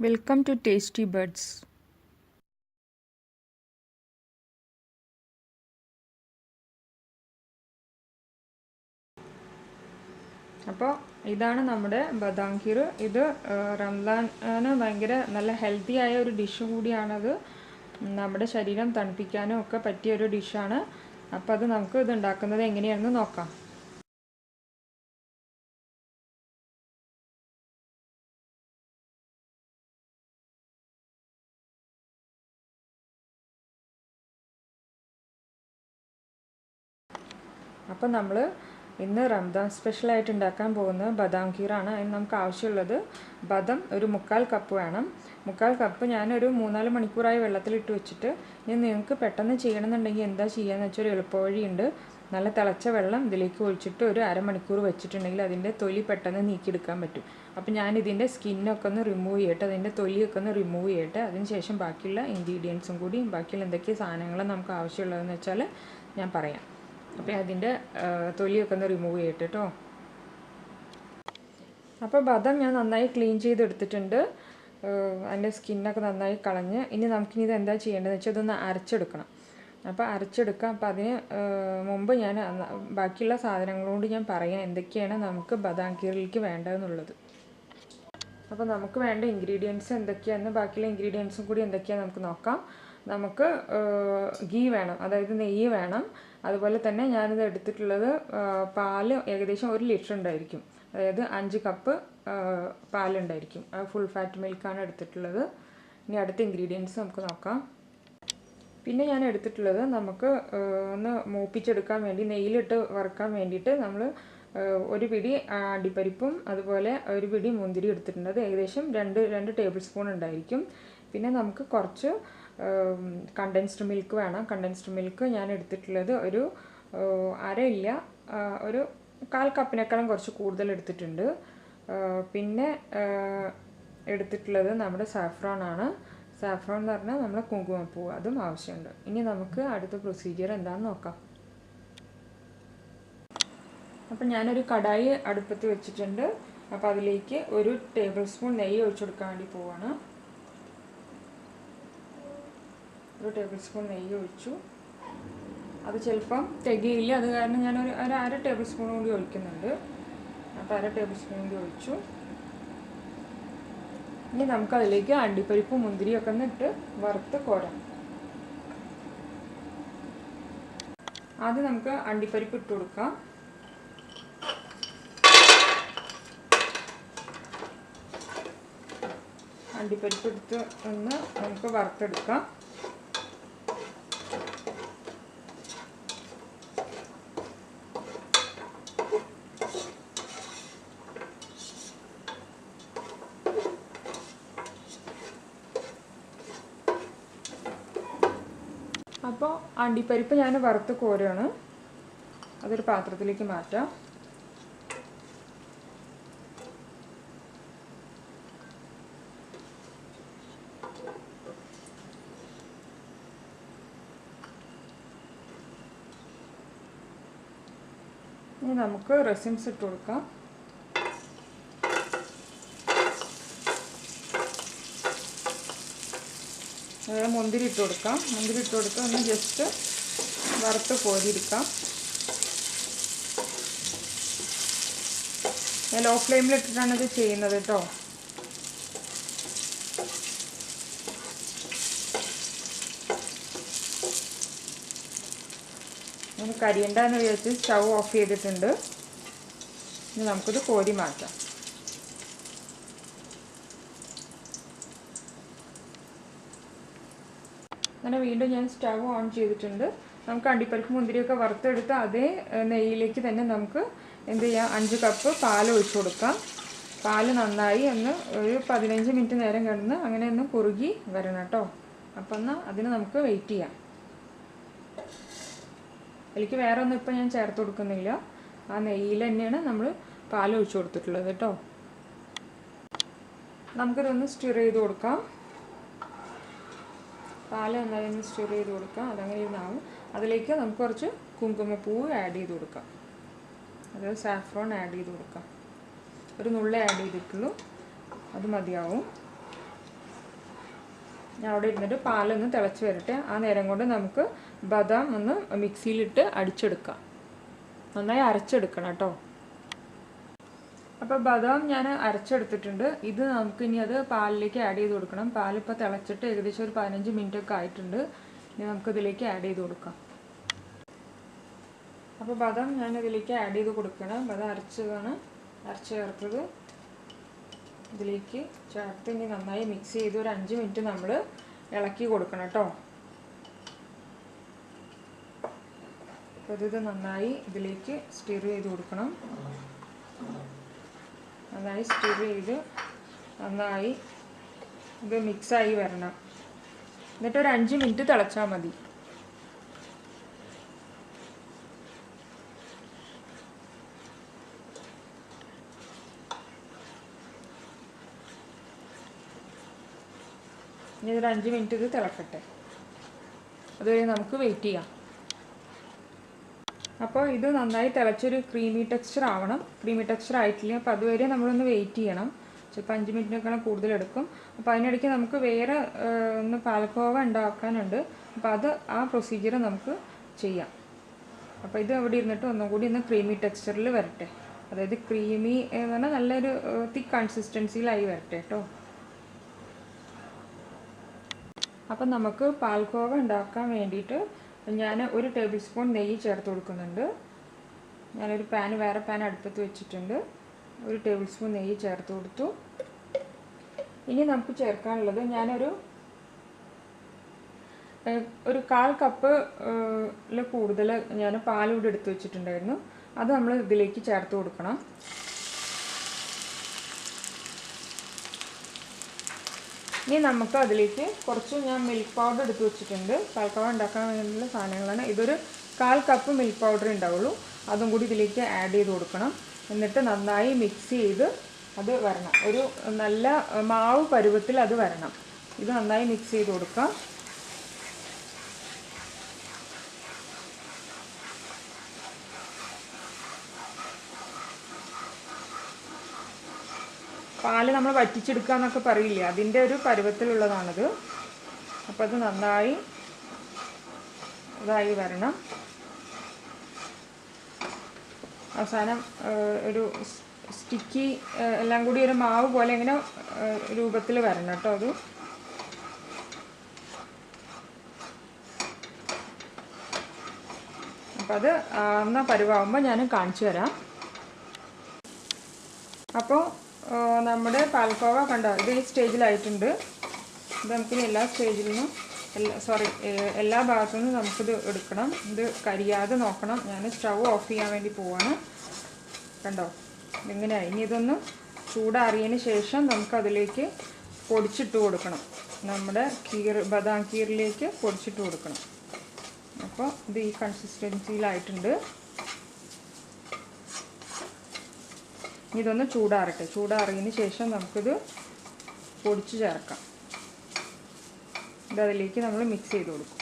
Welcome to Tasty Buds. അപ്പോൾ ഇതാണ് നമ്മുടെ ബദാം ഖീർ. ഇത് റംസാന് ഭയങ്കര നല്ല ഹെൽത്തി ആയ ഒരു ഡിഷ് കൂടിയാണത്. നമ്മുടെ ശരീരം തണുപ്പിക്കാനും ഒക്കെ പറ്റിയ ഒരു ഡിഷാണ്. അപ്പോൾ അത് നമുക്ക് ഇത് ഉണ്ടാക്കുന്നത് എങ്ങനെയാണെന്ന് നോക്കാം. അപ്പോൾ നമ്മൾ ഇന്ന് റംസാൻ സ്പെഷ്യലായിട്ട് ഉണ്ടാക്കാൻ പോകുന്നത് ബദാം ഖീറാണ്. അതിന് നമുക്ക് ആവശ്യമുള്ളത് ബദം ഒരു 1/4 കപ്പ് വേണം. 1/4 കപ്പ് ഞാനൊരു 3-4 മണിക്കൂറായി വെള്ളത്തിലിട്ട് വെച്ചിട്ട്, ഇനി നിങ്ങൾക്ക് പെട്ടെന്ന് ചെയ്യണമെന്നുണ്ടെങ്കിൽ എന്താ ചെയ്യാന്ന് വെച്ചാൽ ഒരു എളുപ്പവഴിയുണ്ട്. നല്ല തിളച്ച വെള്ളം ഇതിലേക്ക് ഒഴിച്ചിട്ട് ഒരു അരമണിക്കൂർ വെച്ചിട്ടുണ്ടെങ്കിൽ അതിൻ്റെ തൊലി പെട്ടെന്ന് നീക്കിയെടുക്കാൻ പറ്റും. അപ്പോൾ ഞാനിതിൻ്റെ സ്കിന്നൊക്കെ ഒന്ന് റിമൂവ് ചെയ്യട്ടെ, അതിൻ്റെ തൊലിയൊക്കെ ഒന്ന് റിമൂവ് ചെയ്യട്ടെ. അതിനുശേഷം ബാക്കിയുള്ള ഇൻഗ്രീഡിയൻസും കൂടി ബാക്കിയുള്ള എന്തൊക്കെ സാധനങ്ങൾ നമുക്ക് ആവശ്യമുള്ളതെന്ന് വെച്ചാൽ ഞാൻ പറയാം. അപ്പോൾ അതിൻ്റെ തൊലിയൊക്കെ ഒന്ന് റിമൂവ് ചെയ്യട്ടെ കേട്ടോ. അപ്പോൾ ബദം ഞാൻ നന്നായി ക്ലീൻ ചെയ്തെടുത്തിട്ടുണ്ട്. അതിൻ്റെ സ്കിന്നൊക്കെ നന്നായി കളഞ്ഞ് ഇനി നമുക്കിനി ഇത് എന്താ ചെയ്യേണ്ടതെന്ന് വെച്ചാൽ ഇതൊന്ന് അരച്ചെടുക്കണം. അപ്പോൾ അരച്ചെടുക്കാം. അപ്പോൾ അതിന് മുമ്പ് ഞാൻ ബാക്കിയുള്ള സാധനങ്ങളോട് ഞാൻ പറയാം എന്തൊക്കെയാണ് നമുക്ക് ബദാം ഖീറിലേക്ക് വേണ്ടതെന്നുള്ളത്. അപ്പോൾ നമുക്ക് വേണ്ട ഇൻഗ്രീഡിയൻസ് എന്തൊക്കെയാണെന്ന് ബാക്കിയുള്ള ഇൻഗ്രീഡിയൻസും കൂടി എന്തൊക്കെയാണെന്ന് നമുക്ക് നോക്കാം. നമുക്ക് ഗീ വേണം, അതായത് നെയ്യ് വേണം. അതുപോലെ തന്നെ ഞാനിത് എടുത്തിട്ടുള്ളത് പാല് ഏകദേശം 1 ലിറ്റർ ഉണ്ടായിരിക്കും, അതായത് 5 കപ്പ് പാലുണ്ടായിരിക്കും. ഫുൾ ഫാറ്റ് മിൽക്കാണ് എടുത്തിട്ടുള്ളത്. ഇനി അടുത്ത ഇൻഗ്രീഡിയൻസ് നമുക്ക് നോക്കാം. പിന്നെ ഞാൻ എടുത്തിട്ടുള്ളത് നമുക്ക് ഒന്ന് മൂപ്പിച്ചെടുക്കാൻ വേണ്ടി, നെയ്യിലിട്ട് വറുക്കാൻ വേണ്ടിയിട്ട് നമ്മൾ ഒരു പിടി അണ്ടിപ്പരിപ്പും അതുപോലെ ഒരു പിടി മുന്തിരി എടുത്തിട്ടുണ്ട്. അത് ഏകദേശം 2 ടേബിൾ സ്പൂൺ ഉണ്ടായിരിക്കും. പിന്നെ നമുക്ക് കുറച്ച് കണ്ടൻസ്ഡ് മിൽക്ക് വേണം. കണ്ടൻസ്ഡ് മിൽക്ക് ഞാൻ എടുത്തിട്ടുള്ളത് ഒരു അരയില്ല, ഒരു 1/4 കപ്പിനേക്കാളും കുറച്ച് കൂടുതൽ എടുത്തിട്ടുണ്ട്. പിന്നെ എടുത്തിട്ടുള്ളത് നമ്മുടെ സാഫ്രോൺ ആണ്. സാഫ്രോൺ എന്ന് പറഞ്ഞാൽ നമ്മുടെ കുങ്കുമപ്പൂ, അതും ആവശ്യമുണ്ട്. ഇനി നമുക്ക് അടുത്ത പ്രൊസീജിയർ എന്താണെന്ന് നോക്കാം. അപ്പം ഞാനൊരു കടായി അടുപ്പത്ത് വെച്ചിട്ടുണ്ട്. അപ്പോൾ അതിലേക്ക് 1 ടേബിൾ സ്പൂൺ നെയ്യ് ഒഴിച്ചു കൊടുക്കാൻ വേണ്ടി പോവാണ്. 1 ടേബിൾ സ്പൂൺ നെയ്യ് ഒഴിച്ചു. അത് ചിലപ്പം തികയില്ല, അത് കാരണം ഞാനൊരു 1/2 ടേബിൾ സ്പൂൺ കൂടി ഒഴിക്കുന്നുണ്ട്. അപ്പോൾ 1/2 ടേബിൾ സ്പൂൺ കൂടി ഒഴിച്ചു. ഇനി നമുക്കതിലേക്ക് അണ്ടിപ്പരിപ്പും മുന്തിരിയൊക്കെ ഒന്ന് ഇട്ട് വറുത്ത് കോരാം. ആദ്യം നമുക്ക് അണ്ടിപ്പരിപ്പ് ഇട്ട് കൊടുക്കാം. അണ്ടിപ്പരിപ്പ് എടുത്ത് ഒന്ന് നമുക്ക് വറുത്തെടുക്കാം. അപ്പോൾ അണ്ടിപ്പരിപ്പ് ഞാൻ വറുത്ത് കോരുകയാണ്. അതൊരു പാത്രത്തിലേക്ക് മാറ്റാം. ഇനി നമുക്ക് റെസിൻസ് ഇട്ട് കൊടുക്കാം. മുന്തിരി ഇട്ട് കൊടുക്കാം. മുന്തിരി ഇട്ട് കൊടുത്ത് ഒന്ന് ജസ്റ്റ് വറുത്ത് കോരിയെടുക്കാം. ഞാൻ ലോ ഫ്ലെയിമിലിട്ടിട്ടാണ് ഇത് ചെയ്യുന്നത് കേട്ടോ. ഒന്ന് കരിയണ്ടെന്ന് വിചാരിച്ച് സ്റ്റൗ ഓഫ് ചെയ്തിട്ടുണ്ട്. ഇനി നമുക്കിത് കോരി മാറ്റാം. അങ്ങനെ വീണ്ടും ഞാൻ സ്റ്റവ് ഓൺ ചെയ്തിട്ടുണ്ട്. നമുക്ക് അണ്ടിപ്പരിപ്പ് മുന്തിരിയൊക്കെ വറുത്തെടുത്ത് അതേ നെയ്യിലേക്ക് തന്നെ നമുക്ക് എന്ത് ചെയ്യാം, 5 കപ്പ് പാൽ ഒഴിച്ചു കൊടുക്കാം. പാല് നന്നായി ഒന്ന് ഒരു 15 മിനിറ്റ് നേരം കിടന്ന് അങ്ങനെ ഒന്ന് കുറുകി വരണം കേട്ടോ. അപ്പം എന്നാൽ അതിന് നമുക്ക് വെയിറ്റ് ചെയ്യാം. അതിലേക്ക് വേറെ ഒന്നും ഇപ്പം ഞാൻ ചേർത്ത് കൊടുക്കുന്നില്ല. ആ നെയ്യിൽ തന്നെയാണ് നമ്മൾ പാൽ ഒഴിച്ചു കൊടുത്തിട്ടുള്ളത് കേട്ടോ. നമുക്കിതൊന്ന് സ്റ്റിർ ചെയ്ത് കൊടുക്കാം. പാൽ നന്നായി ഒന്ന് സ്റ്റിർ ചെയ്ത് കൊടുക്കാം. അതങ്ങനെ ഇരുന്നാവും. അതിലേക്ക് നമുക്ക് കുറച്ച് കുങ്കുമപ്പൂവ് ആഡ് ചെയ്ത് കൊടുക്കാം, അതായത് സാഫ്രോൺ ആഡ് ചെയ്ത് കൊടുക്കാം. ഒരു നുള്ളേ ആഡ് ചെയ്തിട്ടുള്ളൂ, അത് മതിയാവും. ഞാൻ അവിടെ ഇരുന്നിട്ട് പാലൊന്ന് തിളച്ച് വരട്ടെ. ആ നേരം കൊണ്ട് നമുക്ക് ബദാം ഒന്ന് മിക്സിയിലിട്ട് അടിച്ചെടുക്കാം. നന്നായി അരച്ചെടുക്കണം കേട്ടോ. അപ്പോൾ ബദാം ഞാൻ അരച്ചെടുത്തിട്ടുണ്ട്. ഇത് നമുക്ക് ഇനി അത് പാലിലേക്ക് ആഡ് ചെയ്ത് കൊടുക്കണം. പാലിപ്പോൾ തിളച്ചിട്ട് ഏകദേശം ഒരു 15 മിനിറ്റൊക്കെ ആയിട്ടുണ്ട്. ഇനി നമുക്കിതിലേക്ക് ആഡ് ചെയ്ത് കൊടുക്കാം. അപ്പോൾ ബദാം ഞാൻ ഇതിലേക്ക് ആഡ് ചെയ്ത് കൊടുക്കണം. ബദാം അരച്ചതാണ്, അരച്ച് ചേർത്തത് ഇതിലേക്ക് ചേർത്ത് ഇനി നന്നായി മിക്സ് ചെയ്ത് ഒരു 5 മിനിറ്റ് നമ്മൾ ഇളക്കി കൊടുക്കണം കേട്ടോ. അപ്പോൾ ഇത് നന്നായി ഇതിലേക്ക് സ്റ്റിർ ചെയ്ത് കൊടുക്കണം. നന്നായി സ്റ്റിർ ചെയ്ത് നന്നായി ഇത് മിക്സായി വരണം. എന്നിട്ടൊരു 5 മിനിറ്റ് തിളച്ചാൽ മതി. ഇനി ഒരു 5 മിനിറ്റ് ഇത് തിളക്കട്ടെ. അതുവരെ നമുക്ക് വെയിറ്റ് ചെയ്യാം. അപ്പോൾ ഇത് നന്നായി തിളച്ചൊരു ക്രീമി ടെക്സ്ചർ ആവണം. ക്രീമി ടെക്സ്ചർ ആയിട്ടില്ല. അപ്പോൾ അതുവരെ നമ്മളൊന്ന് വെയിറ്റ് ചെയ്യണം. ചിലപ്പോൾ 5 മിനിറ്റിനേക്കാളും കൂടുതലെടുക്കും. അപ്പോൾ അതിനിടയ്ക്ക് നമുക്ക് വേറെ ഒന്ന് പാൽക്കോവ ഉണ്ടാക്കാനുണ്ട്. അപ്പോൾ അത് ആ പ്രൊസീജിയർ നമുക്ക് ചെയ്യാം. അപ്പോൾ ഇത് അവിടെ ഇരുന്നിട്ട് ഒന്നും കൂടി ഒന്ന് ക്രീമി ടെക്സ്ചറിൽ വരട്ടെ. അതായത് ക്രീമി എന്ന് പറഞ്ഞാൽ നല്ലൊരു തിക്ക് കൺസിസ്റ്റൻസിയിലായി വരട്ടെ കേട്ടോ. അപ്പം നമുക്ക് പാൽക്കോവ ഉണ്ടാക്കാൻ വേണ്ടിയിട്ട് ഞാൻ 1 ടേബിൾ സ്പൂൺ നെയ്യ് ചേർത്ത് കൊടുക്കുന്നുണ്ട്. ഞാനൊരു വേറെ പാൻ അടുപ്പത്ത് വെച്ചിട്ടുണ്ട്. 1 ടേബിൾ സ്പൂൺ നെയ്യ് ചേർത്ത് കൊടുത്തു. ഇനി നമുക്ക് ചേർക്കാനുള്ളത് ഞാനൊരു 1/4 കപ്പ് കൂടുതൽ ഞാൻ പാലിവിടെ എടുത്ത് വെച്ചിട്ടുണ്ടായിരുന്നു. അത് നമ്മൾ ഇതിലേക്ക് ചേർത്ത് കൊടുക്കണം. ഇനി നമുക്ക് അതിലേക്ക് കുറച്ച് ഞാൻ മിൽക്ക് പൗഡർ എടുത്ത് വെച്ചിട്ടുണ്ട്. പാൽക്കോവ ഉണ്ടാക്കാൻ വേണ്ടിയുള്ള സാധനങ്ങളാണ്. ഇതൊരു 1/4 കപ്പ് മിൽക്ക് പൗഡർ ഉണ്ടാവുള്ളൂ. അതും കൂടി ഇതിലേക്ക് ആഡ് ചെയ്ത് കൊടുക്കണം. എന്നിട്ട് നന്നായി മിക്സ് ചെയ്ത് അത് വരണം. ഒരു നല്ല മാവ് പരുവത്തിൽ അത് വരണം. ഇത് നന്നായി മിക്സ് ചെയ്ത് കൊടുക്കാം. പാല് നമ്മൾ വറ്റിച്ചെടുക്കുക എന്നൊക്കെ പറയില്ലേ, അതിൻ്റെ ഒരു പരുവത്തിലുള്ളതാണിത്. അപ്പോൾ അത് നന്നായി ഇതായി വരണം. അവസാനം ഒരു സ്റ്റിക്കി എല്ലാം കൂടി ഒരു മാവ് പോലെ ഇങ്ങനെ രൂപത്തിൽ വരണം കേട്ടോ. അത് അപ്പോൾ അത് എന്നാ പരുവാകുമ്പോൾ ഞാൻ കാണിച്ചു തരാം. അപ്പോൾ നമ്മുടെ പാൽക്കോവ കണ്ടോ, ഇത് ഈ സ്റ്റേജിലായിട്ടുണ്ട്. ഇത് നമുക്കിനി എല്ലാ സ്റ്റേജിൽ നിന്നും എല്ലാ ഭാഗത്തു നിന്നും നമുക്കിത് എടുക്കണം. ഇത് കരിയാതെ നോക്കണം. ഞാൻ സ്റ്റൗ ഓഫ് ചെയ്യാൻ വേണ്ടി പോവാണ്. കണ്ടോ ഇങ്ങനെയായി. ഇനി ഇതൊന്ന് ചൂടാറിയതിന് ശേഷം നമുക്കതിലേക്ക് പൊടിച്ചിട്ട് കൊടുക്കണം. നമ്മുടെ ബദാം കീറിലേക്ക് പൊടിച്ചിട്ട് കൊടുക്കണം. അപ്പോൾ ഇത് ഈ കൺസിസ്റ്റൻസിയിലായിട്ടുണ്ട്. ഇതൊന്ന് ചൂടാറട്ടെ. ചൂടാറിയതിന് ശേഷം നമുക്കിത് പൊടിച്ച് ചേർക്കാം. ഇതതിലേക്ക് നമ്മൾ മിക്സ് ചെയ്ത് കൊടുക്കും.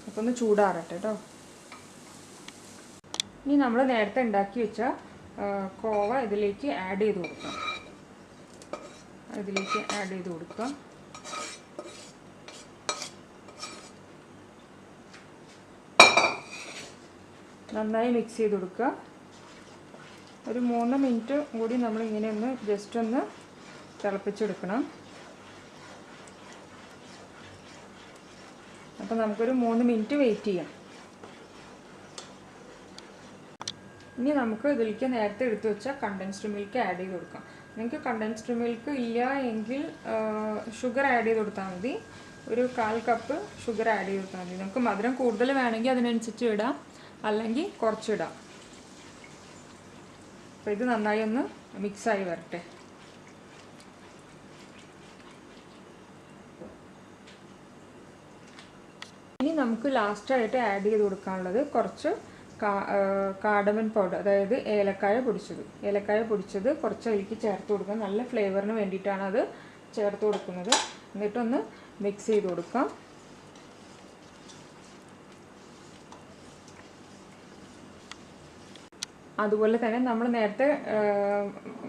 അപ്പോൾ ഒന്ന് ചൂടാറട്ടെ കേട്ടോ. ഇനി നമ്മൾ നേരത്തെ ഉണ്ടാക്കി വെച്ച കോവ ഇതിലേക്ക് ആഡ് ചെയ്ത് കൊടുക്കാം. ഇതിലേക്ക് ആഡ് ചെയ്ത് കൊടുക്കാം. നന്നായി മിക്സ് ചെയ്ത് കൊടുക്കുക. ഒരു 3 മിനിറ്റ് കൂടി നമ്മളിങ്ങനെ ഒന്ന് ജസ്റ്റ് ഒന്ന് തിളപ്പിച്ചെടുക്കണം. അപ്പോൾ നമുക്കൊരു 3 മിനിറ്റ് വെയിറ്റ് ചെയ്യാം. ഇനി നമുക്ക് ഇതിലേക്ക് നേരത്തെ എടുത്തു വെച്ച കണ്ടൻസ്ഡ് മിൽക്ക് ആഡ് ചെയ്ത് കൊടുക്കാം. നിങ്ങൾക്ക് കണ്ടൻസ്ഡ് മിൽക്ക് ഇല്ല എങ്കിൽ ഷുഗർ ആഡ് ചെയ്ത് കൊടുത്താൽ മതി. ഒരു 1/4 കപ്പ് ഷുഗർ ആഡ് ചെയ്ത് കൊടുത്താൽ മതി. നമുക്ക് മധുരം കൂടുതൽ വേണമെങ്കിൽ അതിനനുസരിച്ച് ഇടാം, അല്ലെങ്കിൽ കുറച്ചിടാം. അപ്പോൾ ഇത് നന്നായി ഒന്ന് മിക്സായി വരട്ടെ. ഇനി നമുക്ക് ലാസ്റ്റായിട്ട് ആഡ് ചെയ്ത് കൊടുക്കാനുള്ളത് കുറച്ച് കാർഡമൻ പൗഡർ, അതായത് ഏലക്കായ പൊടിച്ചത് കുറച്ച് അതിലേക്ക് ചേർത്ത് കൊടുക്കാം. നല്ല ഫ്ലേവറിന് വേണ്ടിയിട്ടാണ് അത് ചേർത്ത് കൊടുക്കുന്നത്. എന്നിട്ടൊന്ന് മിക്സ് ചെയ്ത് കൊടുക്കാം. അതുപോലെ തന്നെ നമ്മൾ നേരത്തെ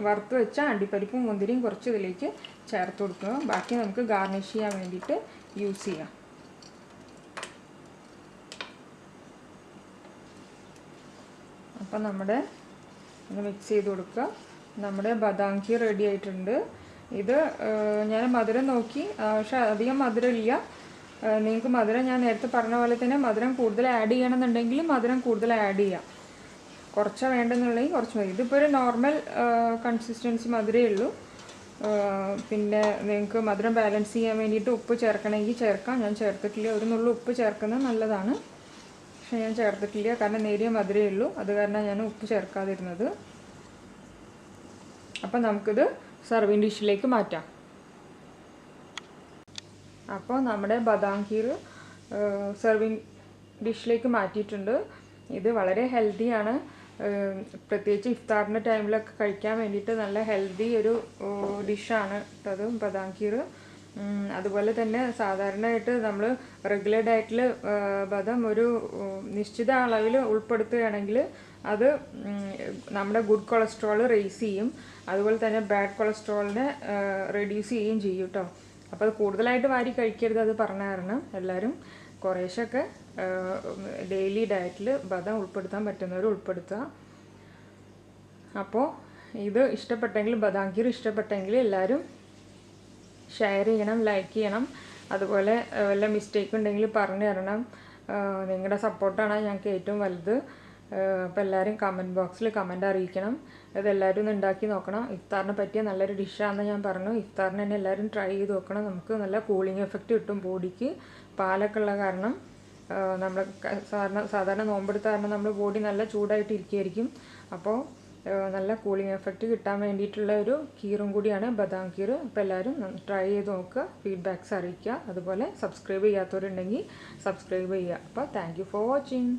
വറുത്ത് വെച്ച അണ്ടിപ്പരിപ്പും മുന്തിരിയും കുറച്ച് ഇതിലേക്ക് ചേർത്ത് കൊടുക്കുക. ബാക്കി നമുക്ക് ഗാർണിഷ് ചെയ്യാൻ വേണ്ടിയിട്ട് യൂസ് ചെയ്യാം. അപ്പം നമ്മുടെ ഒന്ന് മിക്സ് ചെയ്ത് കൊടുക്കുക. നമ്മുടെ ബദാം ഖീർ റെഡി ആയിട്ടുണ്ട്. ഇത് ഞാൻ മധുരം നോക്കി, പക്ഷെ അധികം മധുരം ഇല്ല. നിങ്ങൾക്ക് മധുരം ഞാൻ നേരത്തെ പറഞ്ഞ പോലെ തന്നെ മധുരം കൂടുതൽ ആഡ് ചെയ്യണമെന്നുണ്ടെങ്കിൽ മധുരം കൂടുതൽ ആഡ് ചെയ്യാം. കുറച്ച് വേണ്ടെന്നുണ്ടെങ്കിൽ കുറച്ച് മതി. ഇതിപ്പോൾ ഒരു നോർമൽ കൺസിസ്റ്റൻസി മധുരമേ ഉള്ളൂ. പിന്നെ നിങ്ങൾക്ക് മധുരം ബാലൻസ് ചെയ്യാൻ വേണ്ടിയിട്ട് ഉപ്പ് ചേർക്കണമെങ്കിൽ ചേർക്കാം. ഞാൻ ചേർത്തിട്ടില്ല. ഒരു നുള്ളു ഉപ്പ് ചേർക്കുന്നത് നല്ലതാണ്, പക്ഷെ ഞാൻ ചേർത്തിട്ടില്ല. കാരണം നേരിയ മധുരമേ ഉള്ളൂ, അത് കാരണം ഞാൻ ഉപ്പ് ചേർക്കാതിരുന്നത്. അപ്പം നമുക്കിത് സർവിങ് ഡിഷിലേക്ക് മാറ്റാം. അപ്പോൾ നമ്മുടെ ബദാം ഖീർ സർവിങ് ഡിഷിലേക്ക് മാറ്റിയിട്ടുണ്ട്. ഇത് വളരെ ഹെൽത്തിയാണ്. പ്രത്യേകിച്ച് ഇഫ്താറിൻ്റെ ടൈമിലൊക്കെ കഴിക്കാൻ വേണ്ടിയിട്ട് നല്ല ഹെൽത്തി ഒരു ഡിഷാണ് അത് ബദാം ഖീർ. അതുപോലെ തന്നെ സാധാരണയായിട്ട് നമ്മൾ റെഗുലർ ഡയറ്റിൽ ബദാം ഒരു നിശ്ചിത അളവിൽ ഉൾപ്പെടുത്തുകയാണെങ്കിൽ അത് നമ്മുടെ ഗുഡ് കൊളസ്ട്രോൾ റേസ് ചെയ്യും. അതുപോലെ തന്നെ ബാഡ് കൊളസ്ട്രോളിനെ റെഡ്യൂസ് ചെയ്യുകയും ചെയ്യും കേട്ടോ. അപ്പോൾ അത് കൂടുതലായിട്ട് വാരി കഴിക്കരുത്, അത് പറഞ്ഞ കാരണം എല്ലാവരും കുറേശ്ശൊക്കെ ഡെയിലി ഡയറ്റിൽ ബദാം ഉൾപ്പെടുത്താൻ പറ്റുന്നവർ ഉൾപ്പെടുത്തുക. അപ്പോൾ ഇത് ഇഷ്ടപ്പെട്ടെങ്കിൽ, ബദാം ഖീർ ഇഷ്ടപ്പെട്ടെങ്കിൽ എല്ലാവരും ഷെയർ ചെയ്യണം, ലൈക്ക് ചെയ്യണം. അതുപോലെ വല്ല മിസ്റ്റേക്ക് ഉണ്ടെങ്കിൽ പറഞ്ഞു തരണം. നിങ്ങളുടെ സപ്പോർട്ടാണ് ഞങ്ങൾക്ക് ഏറ്റവും വലുത്. അപ്പോൾ എല്ലാവരും കമൻറ്റ് ബോക്സിൽ കമൻറ്റ് അറിയിക്കണം. ഇതെല്ലാവരും ഒന്ന് ഉണ്ടാക്കി നോക്കണം. ഇഫ്താറിനെ പറ്റിയ നല്ലൊരു ഡിഷാണെന്ന് ഞാൻ പറഞ്ഞു. ഇഫ്താറിന് തന്നെ എല്ലാവരും ട്രൈ ചെയ്ത് നോക്കണം. നമുക്ക് നല്ല കൂളിംഗ് എഫക്റ്റ് കിട്ടും ബോഡിക്ക്. പാലൊക്കെ ഉള്ള കാരണം നമ്മൾ സാധാരണ നോമ്പെടുത്ത കാരണം നമ്മൾ ബോഡി നല്ല ചൂടായിട്ട് ഇരിക്കുകയായിരിക്കും. അപ്പോൾ നല്ല കൂളിംഗ് എഫക്റ്റ് കിട്ടാൻ വേണ്ടിയിട്ടുള്ള ഒരു ഖീറും കൂടിയാണ് ബദാം ഖീർ. അപ്പോൾ എല്ലാവരും ട്രൈ ചെയ്ത് നോക്കുക, ഫീഡ്ബാക്ക്സ് അറിയിക്കുക. അതുപോലെ സബ്സ്ക്രൈബ് ചെയ്യാത്തവരുണ്ടെങ്കിൽ സബ്സ്ക്രൈബ് ചെയ്യുക. അപ്പോൾ താങ്ക് യു ഫോർ വാച്ചിങ്.